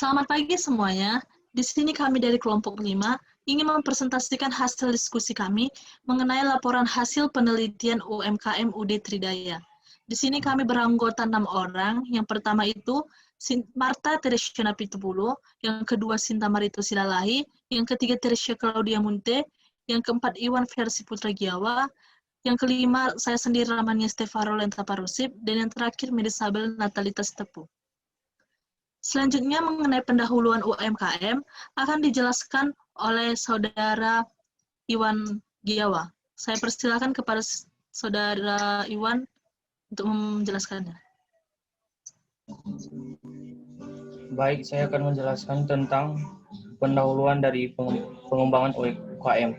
Selamat pagi semuanya. Di sini kami dari kelompok 5 ingin mempresentasikan hasil diskusi kami mengenai laporan hasil penelitian UMKM UD Tridaya. Di sini kami beranggota 6 orang. Yang pertama itu Marta Teresia Napitupulu, yang kedua Sinta Marito Silalahi, yang ketiga Teresia Claudia Munte, yang keempat Iwan Versi Putra Giawa, yang kelima saya sendiri Ramania Stefaro Lenta Parusip, dan yang terakhir Medisabel Natalitas Tepu. Selanjutnya mengenai pendahuluan UMKM akan dijelaskan oleh Saudara Iwan Giawa. Saya persilakan kepada Saudara Iwan untuk menjelaskannya. Baik, saya akan menjelaskan tentang pendahuluan dari pengembangan UKM.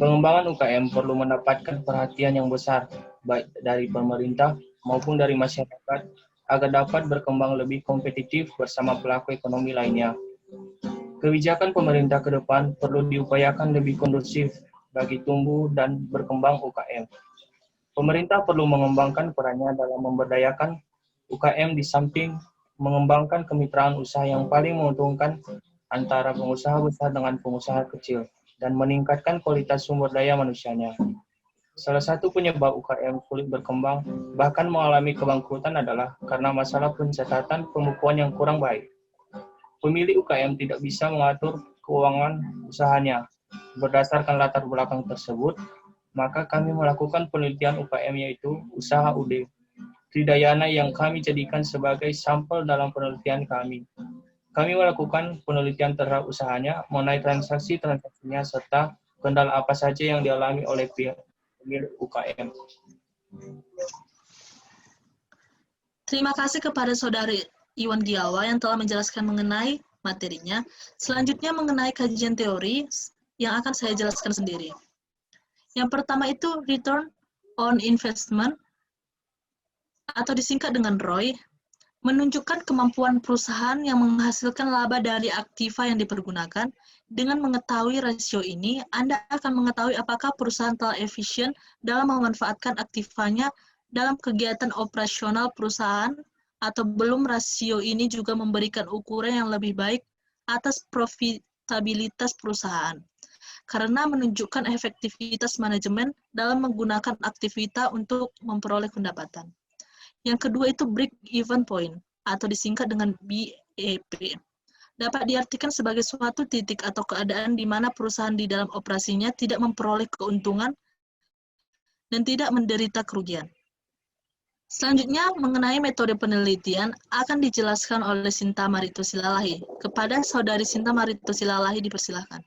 Pengembangan UKM perlu mendapatkan perhatian yang besar, baik dari pemerintah maupun dari masyarakat, agar dapat berkembang lebih kompetitif bersama pelaku ekonomi lainnya. Kebijakan pemerintah ke depan perlu diupayakan lebih kondusif bagi tumbuh dan berkembang UKM. Pemerintah perlu mengembangkan perannya dalam memberdayakan UKM di samping mengembangkan kemitraan usaha yang paling menguntungkan antara pengusaha besar dengan pengusaha kecil dan meningkatkan kualitas sumber daya manusianya. Salah satu penyebab UKM sulit berkembang, bahkan mengalami kebangkrutan adalah karena masalah pencatatan pembukuan yang kurang baik. Pemilik UKM tidak bisa mengatur keuangan usahanya. Berdasarkan latar belakang tersebut, maka kami melakukan penelitian UKM yaitu usaha UD Tridayana yang kami jadikan sebagai sampel dalam penelitian kami. Kami melakukan penelitian terhadap usahanya mengenai transaksinya serta kendala apa saja yang dialami oleh pemilik UKM. Terima kasih kepada Saudari Iwan Giawa yang telah menjelaskan mengenai materinya. Selanjutnya mengenai kajian teori yang akan saya jelaskan sendiri. Yang pertama itu Return on Investment atau disingkat dengan ROI, menunjukkan kemampuan perusahaan yang menghasilkan laba dari aktiva yang dipergunakan. Dengan mengetahui rasio ini, Anda akan mengetahui apakah perusahaan telah efisien dalam memanfaatkan aktivanya dalam kegiatan operasional perusahaan atau belum. Rasio ini juga memberikan ukuran yang lebih baik atas profitabilitas perusahaan, karena menunjukkan efektivitas manajemen dalam menggunakan aktivitas untuk memperoleh pendapatan. Yang kedua itu break-even point, atau disingkat dengan BEP. Dapat diartikan sebagai suatu titik atau keadaan di mana perusahaan di dalam operasinya tidak memperoleh keuntungan dan tidak menderita kerugian. Selanjutnya, mengenai metode penelitian akan dijelaskan oleh Sinta Marito Silalahi. Kepada Saudari Sinta Marito Silalahi dipersilakan.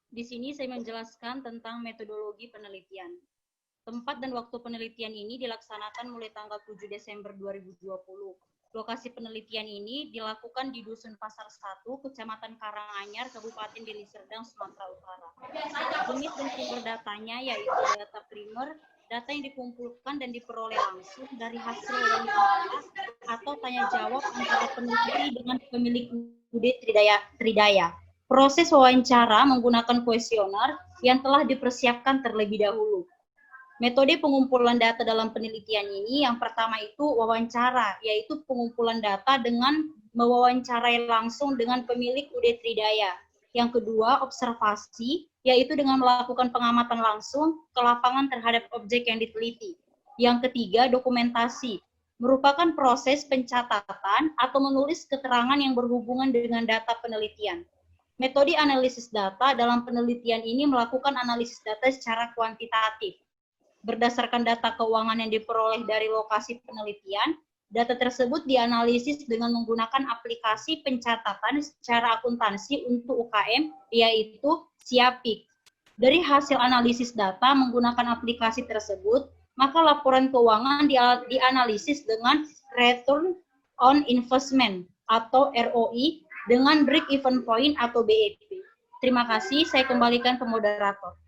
Di sini saya menjelaskan tentang metodologi penelitian. Tempat dan waktu penelitian ini dilaksanakan mulai tanggal 7 Desember 2020. Lokasi penelitian ini dilakukan di Dusun Pasar 1, Kecamatan Karanganyar, Kabupaten Deli Serdang, Sumatera Utara. Jenis dan sumber datanya yaitu data primer, data yang dikumpulkan dan diperoleh langsung dari hasil wawancara atau tanya jawab antara peneliti dengan pemilik UD Tridaya. Proses wawancara menggunakan kuesioner yang telah dipersiapkan terlebih dahulu. Metode pengumpulan data dalam penelitian ini yang pertama itu wawancara, yaitu pengumpulan data dengan mewawancarai langsung dengan pemilik UD Tridaya. Yang kedua, observasi, yaitu dengan melakukan pengamatan langsung ke lapangan terhadap objek yang diteliti. Yang ketiga, dokumentasi, merupakan proses pencatatan atau menulis keterangan yang berhubungan dengan data penelitian. Metode analisis data dalam penelitian ini melakukan analisis data secara kuantitatif. Berdasarkan data keuangan yang diperoleh dari lokasi penelitian, data tersebut dianalisis dengan menggunakan aplikasi pencatatan secara akuntansi untuk UKM, yaitu Siapik. Dari hasil analisis data menggunakan aplikasi tersebut, maka laporan keuangan dianalisis dengan Return on Investment atau ROI dengan break-even point atau BEP. Terima kasih, saya kembalikan ke moderator.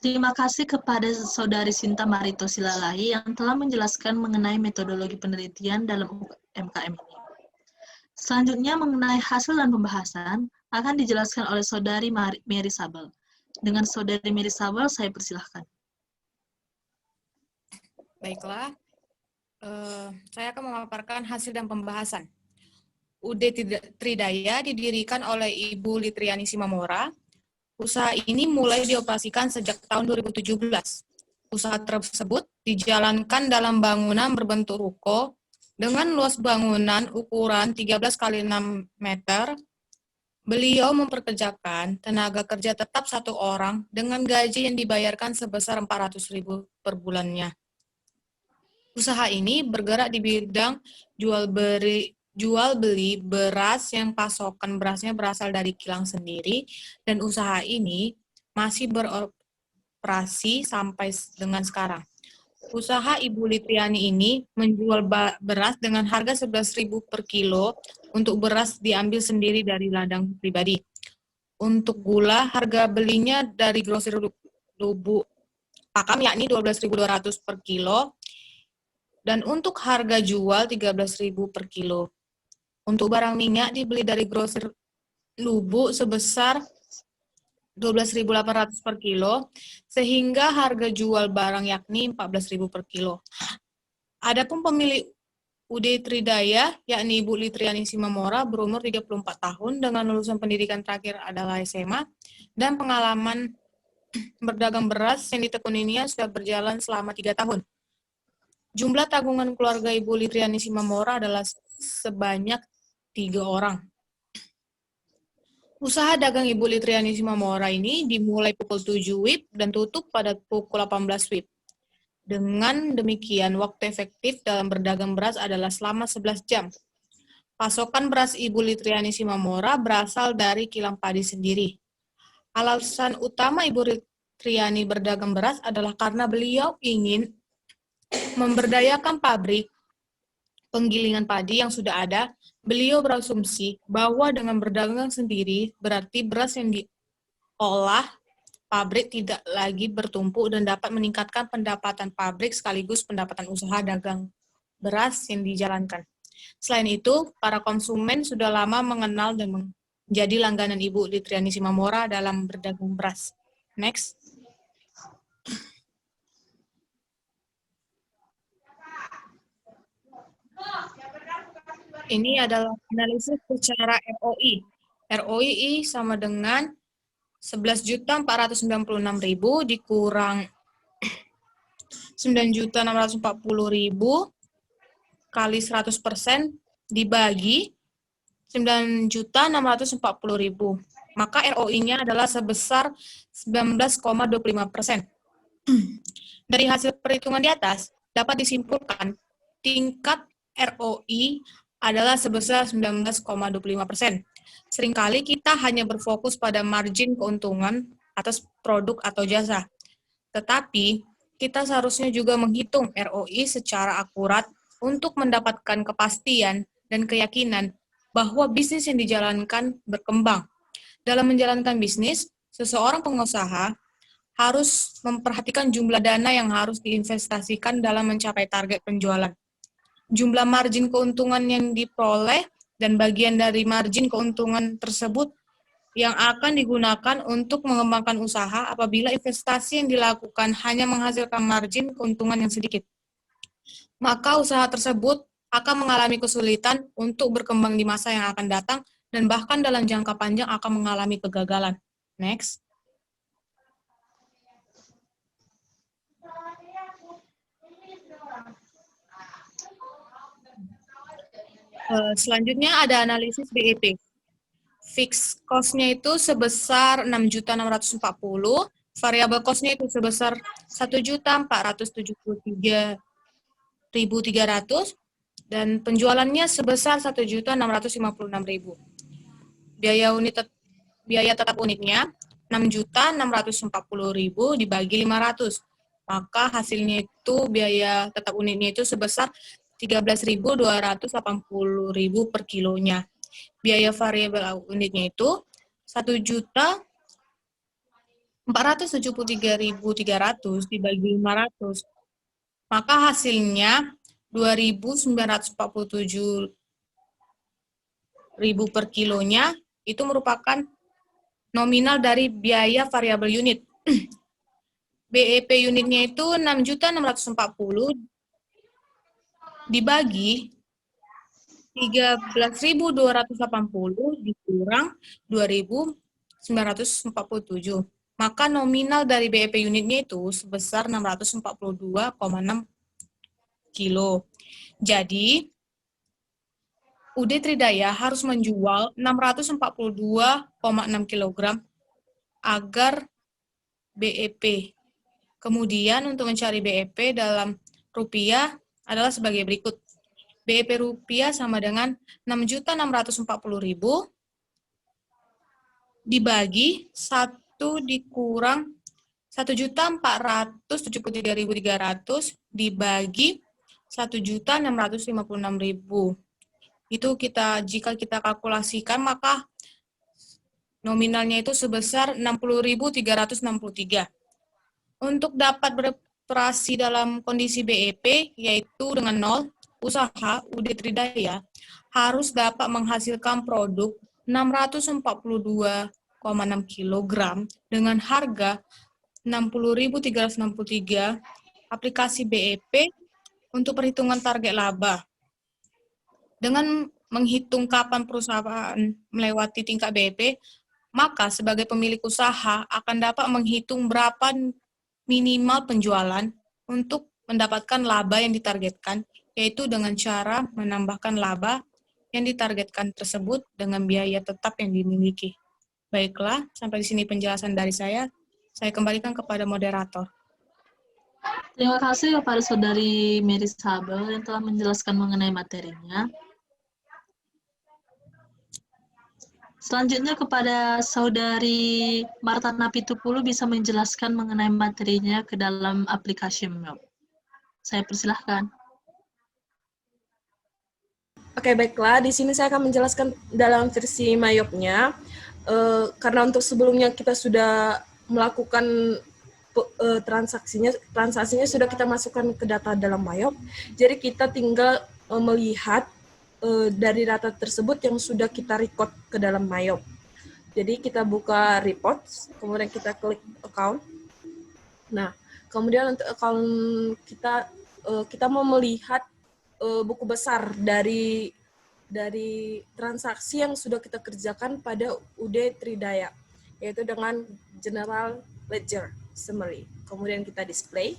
Terima kasih kepada Saudari Sinta Marito Silalahi yang telah menjelaskan mengenai metodologi penelitian dalam UMKM ini. Selanjutnya mengenai hasil dan pembahasan akan dijelaskan oleh Saudari Mary Sabel. Dengan Saudari Mary Sabel, saya persilahkan. Baiklah, saya akan memaparkan hasil dan pembahasan. UD Tridaya didirikan oleh Ibu Litriani Simamora. Usaha ini mulai dioperasikan sejak tahun 2017. Usaha tersebut dijalankan dalam bangunan berbentuk ruko dengan luas bangunan ukuran 13 x 6 meter. Beliau memperkerjakan tenaga kerja tetap 1 orang dengan gaji yang dibayarkan sebesar 400.000 per bulannya. Usaha ini bergerak di bidang jual beli beras yang pasokan berasnya berasal dari kilang sendiri, dan usaha ini masih beroperasi sampai dengan sekarang. Usaha Ibu Litriani ini menjual beras dengan harga 11.000 per kilo untuk beras diambil sendiri dari ladang pribadi. Untuk gula, harga belinya dari grosir Lubuk Pakam yakni 12.200 per kilo, dan untuk harga jual 13.000 per kilo. Untuk barang minyak dibeli dari grosir Lubuk sebesar 12.800 per kilo, sehingga harga jual barang yakni 14.000 per kilo. Adapun pemilik UD Tridaya, yakni Ibu Litriani Simamora, berumur 34 tahun dengan lulusan pendidikan terakhir adalah SMA, dan pengalaman berdagang beras yang ditekuninya sudah berjalan selama 3 tahun. Jumlah tanggungan keluarga Ibu Litriani Simamora adalah sebanyak 3 orang. Usaha dagang Ibu Litriani Simamora ini dimulai pukul 7 WIB dan tutup pada pukul 18 WIB. Dengan demikian, waktu efektif dalam berdagang beras adalah selama 11 jam. Pasokan beras Ibu Litriani Simamora berasal dari kilang padi sendiri. Alasan utama Ibu Litriani berdagang beras adalah karena beliau ingin memberdayakan pabrik penggilingan padi yang sudah ada. Beliau berasumsi bahwa dengan berdagang sendiri berarti beras yang diolah pabrik tidak lagi bertumpuk dan dapat meningkatkan pendapatan pabrik sekaligus pendapatan usaha dagang beras yang dijalankan. Selain itu, para konsumen sudah lama mengenal dan menjadi langganan Ibu Litriani Simamora dalam berdagang beras. Next. Ini adalah analisis secara ROI. ROI sama dengan 11.496.000 dikurang 9.640.000 kali 100% dibagi 9.640.000. Maka ROI-nya adalah sebesar 19,25%. Dari hasil perhitungan di atas, dapat disimpulkan tingkat ROI adalah sebesar 19,25%. Seringkali kita hanya berfokus pada margin keuntungan atas produk atau jasa. Tetapi, kita seharusnya juga menghitung ROI secara akurat untuk mendapatkan kepastian dan keyakinan bahwa bisnis yang dijalankan berkembang. Dalam menjalankan bisnis, seseorang pengusaha harus memperhatikan jumlah dana yang harus diinvestasikan dalam mencapai target penjualan. Jumlah margin keuntungan yang diperoleh dan bagian dari margin keuntungan tersebut yang akan digunakan untuk mengembangkan usaha apabila investasi yang dilakukan hanya menghasilkan margin keuntungan yang sedikit. Maka usaha tersebut akan mengalami kesulitan untuk berkembang di masa yang akan datang dan bahkan dalam jangka panjang akan mengalami kegagalan. Next. Selanjutnya ada analisis BEP. Fixed cost-nya itu sebesar 6.640, variable cost-nya itu sebesar 1.473.300, dan penjualannya sebesar 1.656.000. Biaya tetap unitnya 6.640.000 dibagi 500. Maka hasilnya itu biaya tetap unitnya itu sebesar 13.280.000 per kilonya. Biaya variabel unitnya itu 1.473.300 dibagi 500. Maka hasilnya 2.947.000 per kilonya itu merupakan nominal dari biaya variabel unit. BEP unitnya itu 6.640 dibagi 13.280 dikurang 2.947. Maka nominal dari BEP unitnya itu sebesar 642,6 kilo. Jadi, UD Tridaya harus menjual 642,6 kg agar BEP. Kemudian untuk mencari BEP dalam rupiah adalah sebagai berikut. BEP rupiah sama dengan 6.640.000 dibagi 1 dikurang 1.473.300 dibagi 1.656.000. Itu jika kita kalkulasikan maka nominalnya itu sebesar 60.363. Untuk dapat beroperasi dalam kondisi BEP yaitu dengan nol, usaha UD Tridaya harus dapat menghasilkan produk 642,6 kg dengan harga 60.363. Aplikasi BEP untuk perhitungan target laba. Dengan menghitung kapan perusahaan melewati tingkat BEP, maka sebagai pemilik usaha akan dapat menghitung berapa minimal penjualan untuk mendapatkan laba yang ditargetkan, yaitu dengan cara menambahkan laba yang ditargetkan tersebut dengan biaya tetap yang dimiliki. Baiklah, sampai di sini penjelasan dari saya. Saya kembalikan kepada moderator. Terima kasih kepada Saudari Mary Sabel yang telah menjelaskan mengenai materinya. Selanjutnya kepada Saudari Marta Napitupulu bisa menjelaskan mengenai materinya ke dalam aplikasi MIOP. Saya persilahkan. Oke, baiklah. Di sini saya akan menjelaskan dalam versi MIOP-nya. Karena untuk sebelumnya kita sudah melakukan transaksinya sudah kita masukkan ke data dalam MIOP. Jadi kita tinggal melihat dari data tersebut yang sudah kita record ke dalam MIOP. Jadi kita buka reports, kemudian kita klik account. Nah, kemudian untuk account kita mau melihat buku besar dari transaksi yang sudah kita kerjakan pada UD Tridaya, yaitu dengan General Ledger Summary. Kemudian kita display.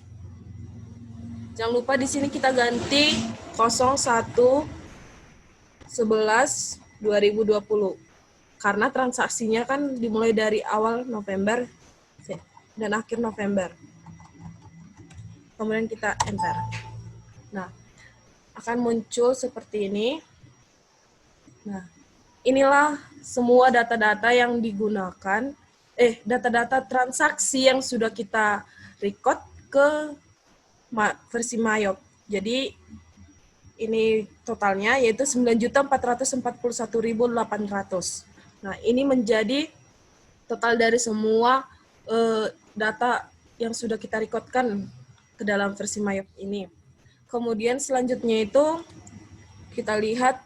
Jangan lupa di sini kita ganti 01/11/2020 karena transaksinya kan dimulai dari awal November dan akhir November. Kemudian kita enter. Nah, akan muncul seperti ini. Nah, inilah semua data-data yang digunakan, data-data transaksi yang sudah kita record ke versi MIOP. Jadi, ini totalnya yaitu 9.441.800. Nah, ini menjadi total dari semua data yang sudah kita recordkan ke dalam versi MIOP ini. Kemudian selanjutnya itu kita lihat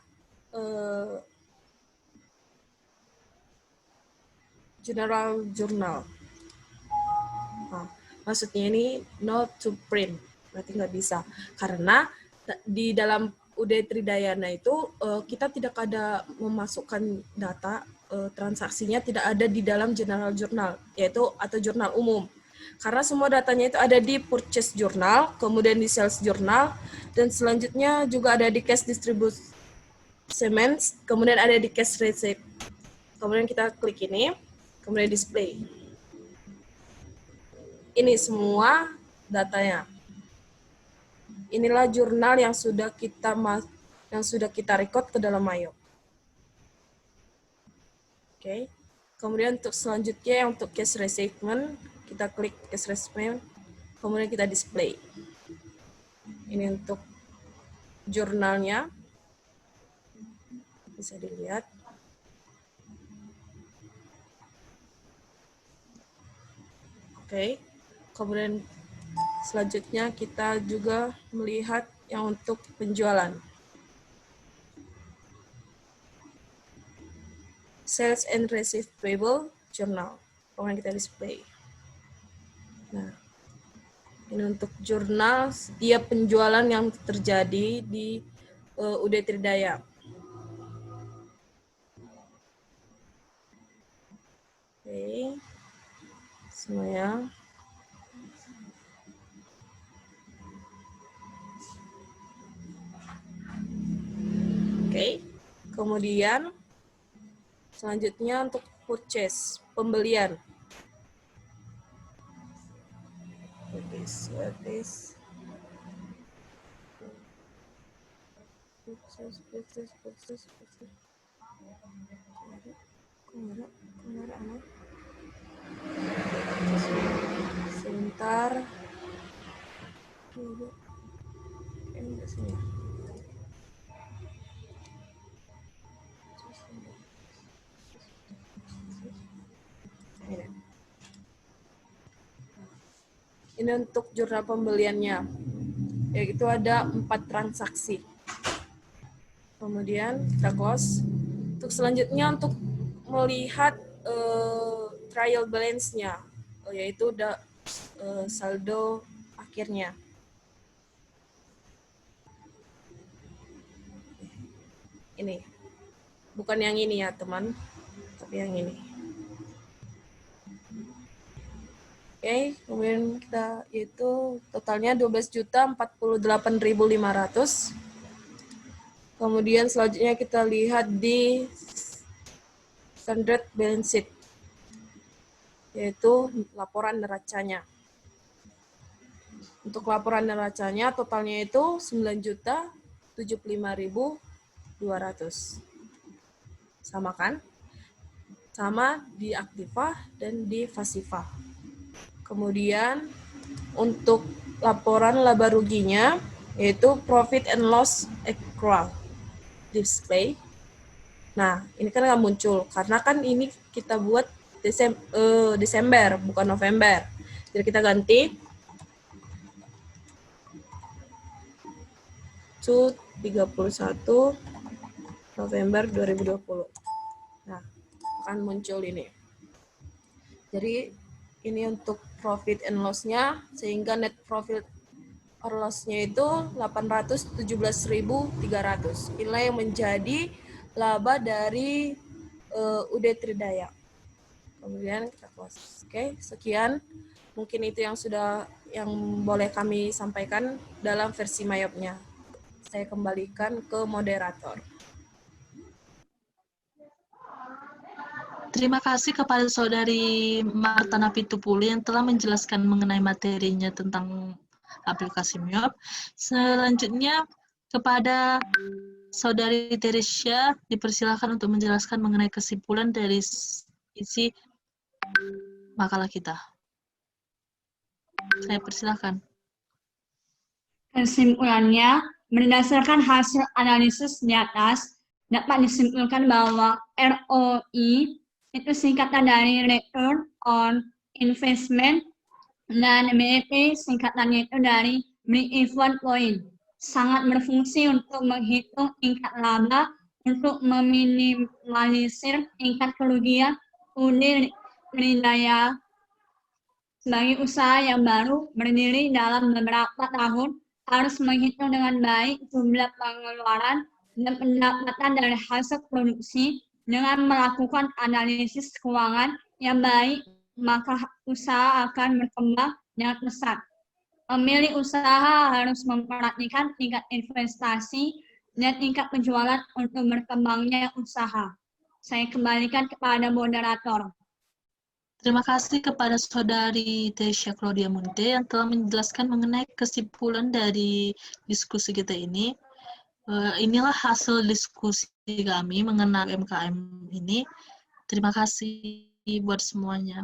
General Journal. Nah, maksudnya ini not to print, berarti nggak bisa. Karena di dalam UD Tridayana itu kita tidak ada memasukkan data transaksinya, tidak ada di dalam General Journal, yaitu atau jurnal umum. Karena semua datanya itu ada di Purchase Journal, kemudian di Sales Journal, dan selanjutnya juga ada di Cash Disbursement, kemudian ada di Cash Receipt. Kemudian kita klik ini, kemudian display. Ini semua datanya. Inilah jurnal yang sudah kita record ke dalam MIOP. Oke. Kemudian untuk selanjutnya untuk Cash Receivement, kita klik Cash Receivement, kemudian kita display. Ini untuk jurnalnya. Bisa dilihat. Oke. Kemudian selanjutnya kita juga melihat yang untuk penjualan. Sales and Receivable Journal. Kemudian kita display. Nah, ini untuk jurnal setiap penjualan yang terjadi di UD Tridaya. Oke. Semuanya. Oke. Kemudian selanjutnya untuk purchase, pembelian. What is purchase. Sebentar. Ini untuk jurnal pembeliannya, yaitu ada 4 transaksi. Kemudian kita close. Untuk selanjutnya untuk melihat trial balance-nya, yaitu saldo akhirnya. Ini, bukan yang ini ya teman, tapi yang ini. Oke, kemudian kita itu totalnya 12.048.500. Kemudian selanjutnya kita lihat di standard balance sheet, yaitu laporan neracanya. Untuk laporan neracanya totalnya itu 9.075.200. Sama kan? Sama di aktiva dan di pasiva. Kemudian untuk laporan laba ruginya yaitu profit and loss accrual display. Nah, ini kan nggak muncul karena kan ini kita buat Desember bukan November. Jadi kita ganti to 31 November 2020. Nah, akan muncul ini. Jadi ini untuk profit and loss-nya, sehingga net profit or loss-nya itu 817.300. Inilah yang menjadi laba dari UD Tridaya. Kemudian kita close. Oke, sekian. Mungkin itu yang boleh kami sampaikan dalam versi Mayop-nya. Saya kembalikan ke moderator. Terima kasih kepada Saudari Marta Napitupulu yang telah menjelaskan mengenai materinya tentang aplikasi Mayop. Selanjutnya kepada Saudari Teresia dipersilakan untuk menjelaskan mengenai kesimpulan dari isi makalah kita. Saya persilakan. Kesimpulannya, berdasarkan hasil analisis di atas, dapat disimpulkan bahwa ROI itu singkatan dari Return on Investment, dan BEP singkatannya itu dari Break-Even Point. Sangat berfungsi untuk menghitung tingkat laba, untuk meminimalisir tingkat kerugian UD Tridaya sebagai usaha yang baru berdiri dalam beberapa tahun, harus menghitung dengan baik jumlah pengeluaran dan pendapatan dari hasil produksi. Dengan melakukan analisis keuangan yang baik, maka usaha akan berkembang dengan pesat. Pemilik usaha harus memperhatikan tingkat investasi dan tingkat penjualan untuk berkembangnya usaha. Saya kembalikan kepada moderator. Terima kasih kepada Saudari Teresia Claudia Munte yang telah menjelaskan mengenai kesimpulan dari diskusi kita ini. Inilah hasil diskusi kami mengenai UMKM ini. Terima kasih buat semuanya.